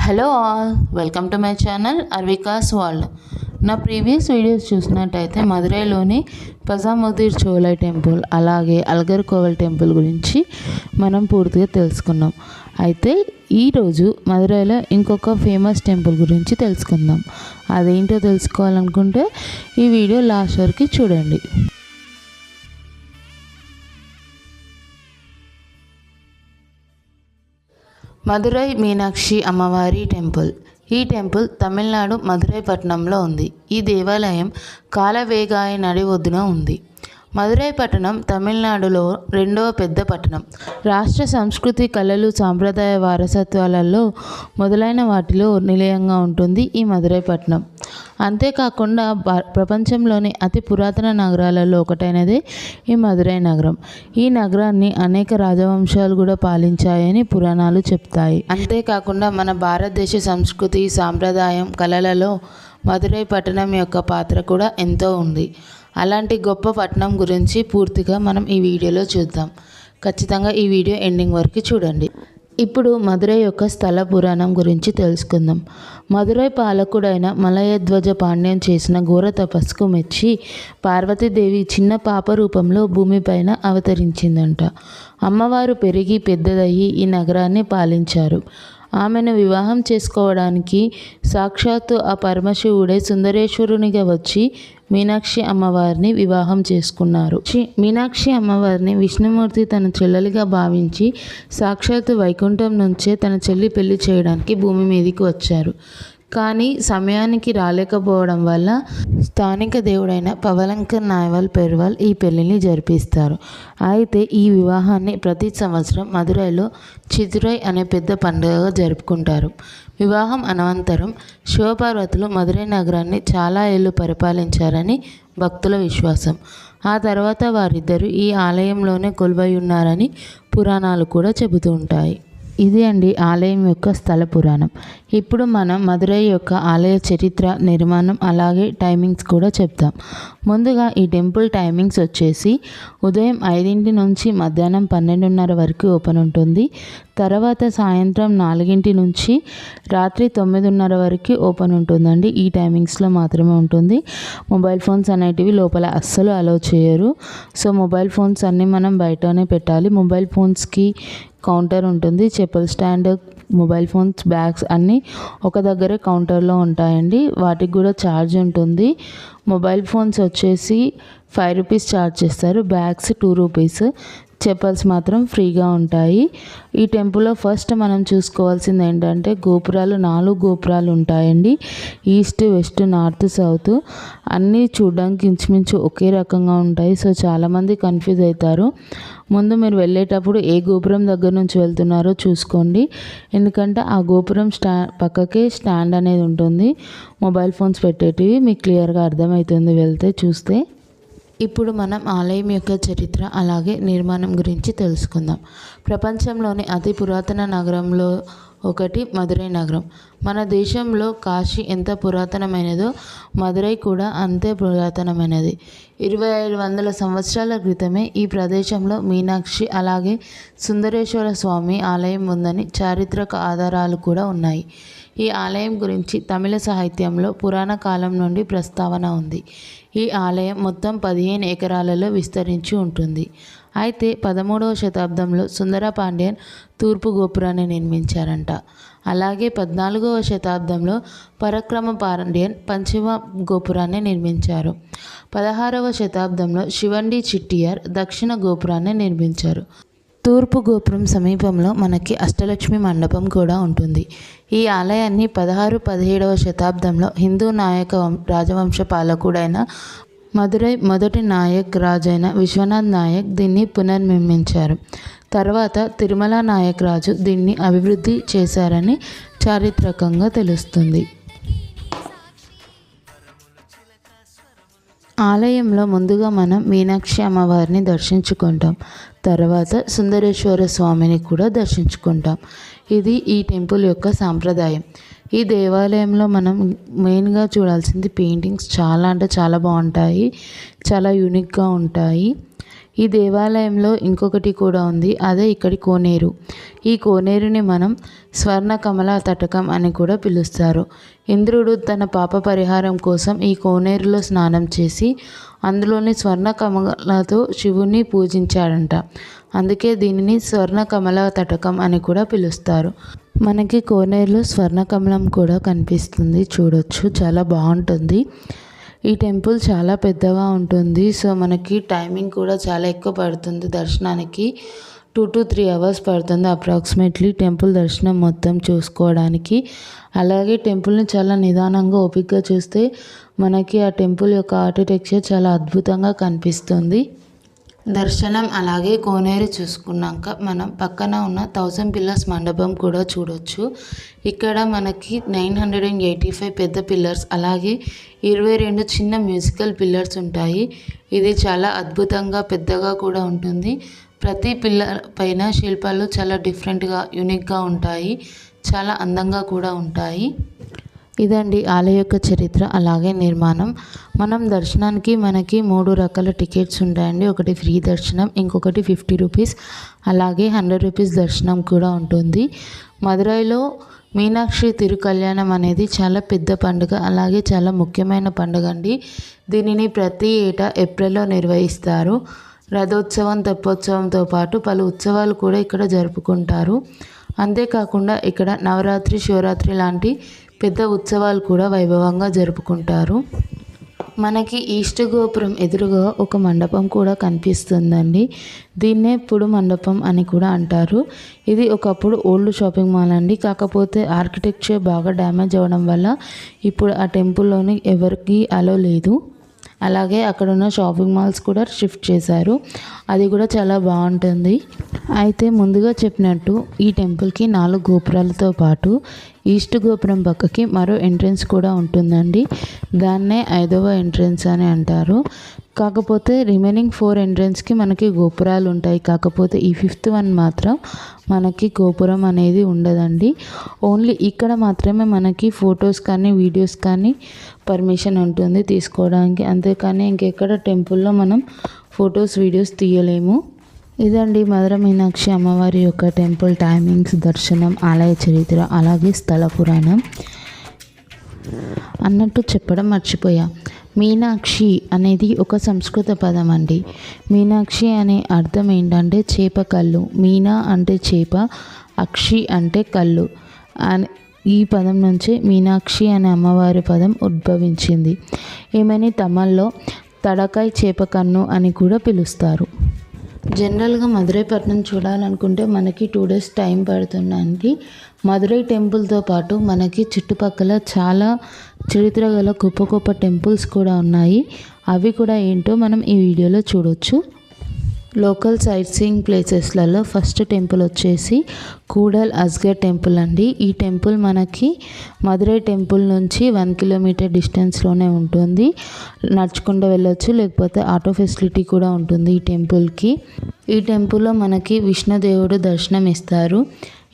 Hello all, welcome to my channel Arvika's world. నా previous videos చూసినట్టయితే మదురైలోని పజాముదీర్ చోళై టెంపుల్ అలాగే అల్గర్ కోవల్ టెంపుల్ గురించి మనం పూర్తిగా తెలుసుకున్నాం. అయితే ఈరోజు మదురైలో ఇంకొక ఫేమస్ టెంపుల్ గురించి తెలుసుకుందాం. అదేంటో తెలుసుకోవాలనుకుంటే ఈ వీడియో లాస్ట్ వరకు చూడండి. మదురై మీనాక్షి అమ్మవారి టెంపుల్. ఈ టెంపుల్ తమిళనాడు మదురై పట్టణంలో ఉంది. ఈ దేవాలయం కాలవేగాయ నడి ఒడ్డున ఉంది. మదురై పట్టణం తమిళనాడులో రెండవ పెద్ద పట్టణం. రాష్ట్ర సంస్కృతి, కళలు, సాంప్రదాయ వారసత్వాలలో మొదలైన వాటిలో నిలయంగా ఉంటుంది ఈ మదురై పట్టణం. అంతేకాకుండా ప్రపంచంలోని అతి పురాతన నగరాలలో ఒకటైనదే ఈ మదురై నగరం. ఈ నగరాన్ని అనేక రాజవంశాలు కూడా పాలించాయని పురాణాలు చెప్తాయి. అంతేకాకుండా మన భారతదేశ సంస్కృతి, సాంప్రదాయం, కళలలో మదురై పట్టణం యొక్క పాత్ర కూడా ఎంతో ఉంది. అలాంటి గొప్ప పట్టణం గురించి పూర్తిగా మనం ఈ వీడియోలో చూద్దాం. ఖచ్చితంగా ఈ వీడియో ఎండింగ్ వరకు చూడండి. ఇప్పుడు మదురై యొక్క స్థల పురాణం గురించి తెలుసుకుందాం. మదురై పాలకుడైన మలయధ్వజ పాండ్యం చేసిన ఘోర తపస్సుకు మెచ్చి పార్వతీదేవి చిన్న పాప రూపంలో భూమిపైన అవతరించిందంట. అమ్మవారు పెరిగి పెద్దదయ్యి ఈ నగరాన్ని పాలించారు. ఆమెను వివాహం చేసుకోవడానికి సాక్షాత్తు ఆ పరమశివుడే సుందరేశ్వరునిగా వచ్చి మీనాక్షి అమ్మవారిని వివాహం చేసుకున్నారు. మీనాక్షి అమ్మవారిని విష్ణుమూర్తి తన చెల్లెలిగా భావించి సాక్షాత్తు వైకుంఠం నుంచే తన చెల్లి పెళ్లి చేయడానికి భూమి మీదకి వచ్చారు. కానీ సమయానికి రాలేకపోవడం వల్ల స్థానిక దేవుడైన పవలంకర్ నాయవల్ పెరువల్ ఈ పెళ్లిని జరిపిస్తారు. అయితే ఈ వివాహాన్ని ప్రతి సంవత్సరం మదురైలో చితురై అనే పెద్ద పండుగగా జరుపుకుంటారు. వివాహం అనంతరం శివపార్వతులు మదురై నగరాన్ని చాలా ఏళ్ళు పరిపాలించారని భక్తుల విశ్వాసం. ఆ తర్వాత వారిద్దరూ ఈ ఆలయంలోనే కొలువై ఉన్నారని పురాణాలు కూడా చెబుతూ ఉంటాయి. ఇది అండి ఆలయం యొక్క స్థల పురాణం. ఇప్పుడు మనం మదురై యొక్క ఆలయ చరిత్ర, నిర్మాణం అలాగే టైమింగ్స్ కూడా చెప్తాం. ముందుగా ఈ టెంపుల్ టైమింగ్స్ వచ్చేసి ఉదయం 5 నుంచి మధ్యాహ్నం 12:30 వరకు ఓపెన్ ఉంటుంది. తర్వాత సాయంత్రం 4 నుంచి రాత్రి 9:30 వరకు ఓపెన్ ఉంటుందండి. ఈ టైమింగ్స్లో మాత్రమే ఉంటుంది. మొబైల్ ఫోన్స్ అనేటివి లోపల అస్సలు అలౌ చేయరు. సో మొబైల్ ఫోన్స్ అన్నీ మనం బయటనే పెట్టాలి. మొబైల్ ఫోన్స్కి కౌంటర్ ఉంటుంది. చెప్పుల స్టాండ్, మొబైల్ ఫోన్స్, బ్యాగ్స్ అన్నీ ఒక దగ్గరే కౌంటర్లో ఉంటాయండి. వాటికి కూడా ఛార్జ్ ఉంటుంది. మొబైల్ ఫోన్స్ వచ్చేసి 5 రూపీస్ ఛార్జ్ చేస్తారు. Bags 2 rupees. చెప్పల్స్ మాత్రం ఫ్రీగా ఉంటాయి. ఈ టెంపుల్లో ఫస్ట్ మనం చూసుకోవాల్సింది ఏంటంటే గోపురాలు 4 గోపురాలు ఉంటాయండి. ఈస్ట్, వెస్ట్, నార్త్, సౌత్ అన్నీ చూడడానికి ఇంచుమించు ఒకే రకంగా ఉంటాయి. సో చాలామంది కన్ఫ్యూజ్ అవుతారు. ముందు మీరు వెళ్ళేటప్పుడు ఏ గోపురం దగ్గర నుంచి వెళ్తున్నారో చూసుకోండి. ఎందుకంటే ఆ గోపురం పక్కకే స్టాండ్ అనేది ఉంటుంది. మొబైల్ ఫోన్స్ పెట్టేటివి మీకు క్లియర్గా అర్థమవుతుంది వెళ్తే చూస్తే. ఇప్పుడు మనం ఆలయం యొక్క చరిత్ర అలాగే నిర్మాణం గురించి తెలుసుకుందాం. ప్రపంచంలోని అతి పురాతన నగరంలో ఒకటి మదురై నగరం. మన దేశంలో కాశీ ఎంత పురాతనమైనదో మదురై కూడా అంతే పురాతనమైనది. 2500 సంవత్సరాల క్రితమే ఈ ప్రదేశంలో మీనాక్షి అలాగే సుందరేశ్వర స్వామి ఆలయం ఉందని చారిత్రక ఆధారాలు కూడా ఉన్నాయి. ఈ ఆలయం గురించి తమిళ సాహిత్యంలో పురాణ కాలం నుండి ప్రస్తావన ఉంది. ఈ ఆలయం మొత్తం 15 ఎకరాలలో విస్తరించి ఉంటుంది. అయితే 13వ శతాబ్దంలో సుందర పాండ్యన్ తూర్పు గోపురాన్ని నిర్మించారంట. అలాగే 14వ శతాబ్దంలో పరక్రమ పాండ్యన్ పశ్చిమ గోపురాన్ని నిర్మించారు. 16వ శతాబ్దంలో శివండి చిట్టియార్ దక్షిణ గోపురాన్ని నిర్మించారు. తూర్పు గోపురం సమీపంలో మనకి అష్టలక్ష్మి మండపం కూడా ఉంటుంది. ఈ ఆలయాన్ని 16-17వ శతాబ్దంలో హిందూ నాయక రాజవంశ పాలకుడైన మదురై మొదటి నాయక్ రాజైన విశ్వనాథ్ నాయక్ దీన్ని పునర్నిర్మించారు. తర్వాత తిరుమల నాయక్ రాజు దీన్ని అభివృద్ధి చేశారని చారిత్రకంగా తెలుస్తుంది. ఆలయంలో ముందుగా మనం మీనాక్షి అమ్మవారిని దర్శించుకుంటాం. తర్వాత సుందరేశ్వర స్వామిని కూడా దర్శించుకుంటాం. ఇది ఈ టెంపుల్ యొక్క సాంప్రదాయం. ఈ దేవాలయంలో మనం మెయిన్గా చూడాల్సింది పెయింటింగ్స్. చాలా అంటే చాలా బాగుంటాయి. చాలా యూనిక్గా ఉంటాయి. ఈ దేవాలయంలో ఇంకొకటి కూడా ఉంది, అదే ఇక్కడి కోనేరు. ఈ కోనేరుని మనం స్వర్ణ కమల తటకం అని కూడా పిలుస్తారు. ఇంద్రుడు తన పాప పరిహారం కోసం ఈ కోనేరులో స్నానం చేసి అందులోని స్వర్ణ కమలతో శివుని పూజించాడంట. అందుకే దీనిని స్వర్ణ కమల తటకం అని కూడా పిలుస్తారు. మనకి కోనేరులో స్వర్ణ కమలం కూడా కనిపిస్తుంది, చూడొచ్చు, చాలా బాగుంటుంది. ఈ టెంపుల్ చాలా పెద్దగా ఉంటుంది. సో మనకి టైమింగ్ కూడా చాలా ఎక్కువ పడుతుంది దర్శనానికి. 2 to 3 hours పడుతుంది అప్రాక్సిమేట్లీ టెంపుల్ దర్శనం మొత్తం చూసుకోవడానికి. అలాగే టెంపుల్ని చాలా నిదానంగా ఓపికగా చూస్తే మనకి ఆ టెంపుల్ యొక్క ఆర్కిటెక్చర్ చాలా అద్భుతంగా కనిపిస్తుంది. దర్శనం అలాగే కోనేరు చూసుకున్నాక మనం పక్కన ఉన్న 1000 పిల్లర్స్ మండపం కూడా చూడొచ్చు. ఇక్కడ మనకి 985 పెద్ద పిల్లర్స్ అలాగే 22 చిన్న మ్యూజికల్ పిల్లర్స్ ఉంటాయి. ఇది చాలా అద్భుతంగా పెద్దగా కూడా ఉంటుంది. ప్రతి పిల్లర్ పైన శిల్పాలు చాలా డిఫరెంట్గా యూనిక్గా ఉంటాయి, చాలా అందంగా కూడా ఉంటాయి. ఇదండి ఆలయ యొక్క చరిత్ర అలాగే నిర్మాణం. మనం దర్శనానికి మనకి 3 రకాల టికెట్స్ ఉంటాయండి. ఒకటి ఫ్రీ దర్శనం, ఇంకొకటి 50 రూపీస్, అలాగే 100 రూపీస్ దర్శనం కూడా ఉంటుంది. మదురైలో మీనాక్షి తిరుకళ్యాణం అనేది చాలా పెద్ద పండుగ, అలాగే చాలా ముఖ్యమైన పండుగ అండి. దీనిని ప్రతి ఏటా ఏప్రిల్లో నిర్వహిస్తారు. రథోత్సవం, తెప్పోత్సవంతో పాటు పలు ఉత్సవాలు కూడా ఇక్కడ జరుపుకుంటారు. అంతేకాకుండా ఇక్కడ నవరాత్రి, శివరాత్రి లాంటి పెద్ద ఉత్సవాలు కూడా వైభవంగా జరుపుకుంటారు. మనకి ఈస్ట్ గోపురం ఎదురుగా ఒక మండపం కూడా కనిపిస్తుందండి. దీన్నే పుడు మండపం అని కూడా అంటారు. ఇది ఒకప్పుడు ఓల్డ్ షాపింగ్ మాల్ అండి. కాకపోతే ఆర్కిటెక్చర్ బాగా డ్యామేజ్ అవ్వడం వల్ల ఇప్పుడు ఆ టెంపుల్లోని ఎవరికి అలో లేదు. అలాగే అక్కడ ఉన్న షాపింగ్ మాల్స్ కూడా షిఫ్ట్ చేశారు, అది కూడా చాలా బాగుంటుంది. అయితే ముందుగా చెప్పినట్టు ఈ టెంపుల్కి 4 గోపురాలతో పాటు ఈస్ట్ గోపురం పక్కకి మరో ఎంట్రన్స్ కూడా ఉంటుందండి. దాన్నే 5వ ఎంట్రన్స్ అని అంటారు. కాకపోతే రిమైనింగ్ 4 ఎంట్రన్స్కి మనకి గోపురాలు ఉంటాయి. కాకపోతే ఈ 5th వన్ మాత్రం మనకి గోపురం అనేది ఉండదండి. ఓన్లీ ఇక్కడ మాత్రమే మనకి ఫొటోస్ కానీ వీడియోస్ కానీ పర్మిషన్ ఉంటుంది తీసుకోవడానికి. అంతేకాని ఇంకెక్కడ టెంపుల్లో మనం ఫొటోస్ వీడియోస్ తీయలేము. ఇదండి మధుర మీనాక్షి అమ్మవారి యొక్క టెంపుల్ టైమింగ్స్, దర్శనం, ఆలయ చరిత్ర అలాగే స్థల పురాణం. అన్నట్టు చెప్పడం మర్చిపోయా, మీనాక్షి అనేది ఒక సంస్కృత పదం అండి. మీనాక్షి అనే అర్థం ఏంటంటే చేప కళ్ళు. మీనా అంటే చేప, అక్షి అంటే కళ్ళు. ఈ పదం నుంచి మీనాక్షి అనే అమ్మవారి పదం ఉద్భవించింది. ఈమెని తమిళ్లో తడకాయ్ చేప కన్ను అని కూడా పిలుస్తారు. జనరల్గా మదురై పట్టణం చూడాలనుకుంటే మనకి 2 days టైం పడుతుందండి. మదురై టెంపుల్తో పాటు మనకి చుట్టుపక్కల చాలా చరిత్ర గల గొప్ప గొప్ప టెంపుల్స్ కూడా ఉన్నాయి. అవి కూడా ఏంటో మనం ఈ వీడియోలో చూడొచ్చు. లోకల్ సైట్ సీయింగ్ ప్లేసెస్లలో ఫస్ట్ టెంపుల్ వచ్చేసి కూడల్ అస్గర్ టెంపుల్ అండి. ఈ టెంపుల్ మనకి మదురై టెంపుల్ నుంచి 1 kilometer డిస్టెన్స్లోనే ఉంటుంది. నడుచుకుంటూ వెళ్ళొచ్చు, లేకపోతే ఆటో ఫెసిలిటీ కూడా ఉంటుంది ఈ టెంపుల్కి. ఈ టెంపుల్లో మనకి విష్ణుదేవుడు దర్శనం ఇస్తారు.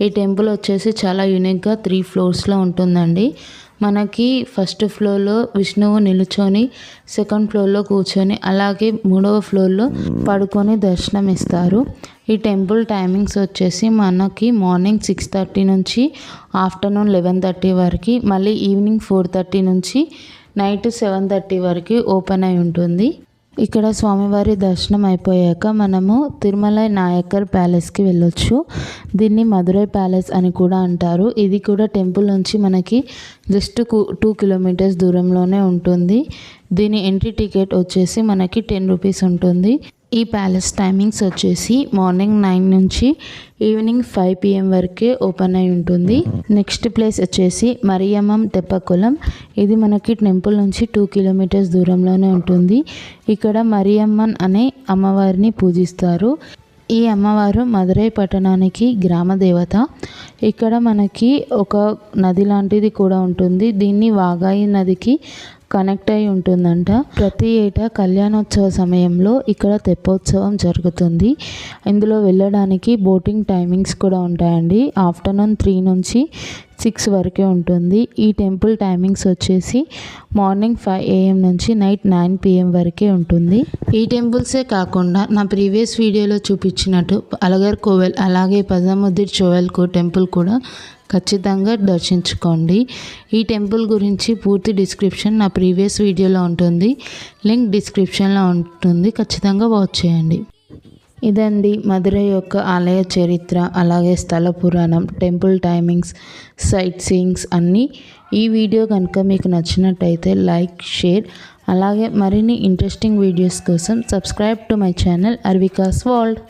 ఈ టెంపుల్ వచ్చేసి చాలా యూనిక్గా 3 floors ఉంటుందండి. మనకి ఫస్ట్ ఫ్లోర్లో విష్ణువు నిలుచొని, సెకండ్ ఫ్లోర్లో కూర్చొని, అలాగే 3వ ఫ్లోర్లో పడుకొని దర్శనం ఇస్తారు. ఈ టెంపుల్ టైమింగ్స్ వచ్చేసి మనకి మార్నింగ్ 6:30 నుంచి ఆఫ్టర్నూన్ 11:30 వరకు, మళ్ళీ ఈవినింగ్ 4:30 నుంచి నైట్ 7:30 వరకు ఓపెన్ అయి ఉంటుంది. ఇక్కడ స్వామివారి దర్శనం అయిపోయాక మనము తిరుమలై నాయకర్ ప్యాలెస్కి వెళ్ళొచ్చు. దీన్ని మదురై ప్యాలెస్ అని కూడా అంటారు. ఇది కూడా టెంపుల్ నుంచి మనకి జస్ట్ 2 kilometers దూరంలోనే ఉంటుంది. దీని ఎంట్రీ టికెట్ వచ్చేసి మనకి 10 rupees ఉంటుంది. ఈ ప్యాలెస్ టైమింగ్స్ వచ్చేసి మార్నింగ్ 9 నుంచి ఈవినింగ్ 5 PM వరకే ఓపెన్ అయి ఉంటుంది. నెక్స్ట్ ప్లేస్ వచ్చేసి మరియమ్మం తెప్పకులం. ఇది మనకి టెంపుల్ నుంచి 2 kilometers దూరంలోనే ఉంటుంది. ఇక్కడ మరియమ్మన్ అనే అమ్మవారిని పూజిస్తారు. ఈ అమ్మవారు మదురై పట్టణానికి గ్రామ దేవత. ఇక్కడ మనకి ఒక నది లాంటిది కూడా ఉంటుంది. దీన్ని వాగాయి నదికి కనెక్ట్ అయి ఉంటుందంట. ప్రతి ఏటా కళ్యాణోత్సవ సమయంలో ఇక్కడ తెప్పోత్సవం జరుగుతుంది. ఇందులో వెళ్ళడానికి బోటింగ్ టైమింగ్స్ కూడా ఉంటాయండి. ఆఫ్టర్నూన్ 3 నుంచి 6 వరకే ఉంటుంది. ఈ టెంపుల్ టైమింగ్స్ వచ్చేసి మార్నింగ్ 5 AM నుంచి నైట్ 9 PM వరకే ఉంటుంది. ఈ టెంపుల్సే కాకుండా నా ప్రీవియస్ వీడియోలో చూపించినట్టు అలగర్ కోవెల్ అలాగే పజముద్దీర్ చోవెల్కు టెంపుల్ కూడా ఖచ్చితంగా దర్శించుకోండి. ఈ టెంపుల్ గురించి పూర్తి డిస్క్రిప్షన్ నా ప్రీవియస్ వీడియోలో ఉంటుంది. లింక్ డిస్క్రిప్షన్లో ఉంటుంది. ఖచ్చితంగా వాచ్ చేయండి. ఇదండి మధురై యొక్క ఆలయ చరిత్ర, అలాగే స్థల పురాణం, టెంపుల్ టైమింగ్స్, సైట్ సీయింగ్స్ అన్నీ. ఈ వీడియో కనుక మీకు నచ్చినట్టయితే లైక్, షేర్, అలాగే మరిన్ని ఇంట్రెస్టింగ్ వీడియోస్ కోసం subscribe to my channel Arvika's world.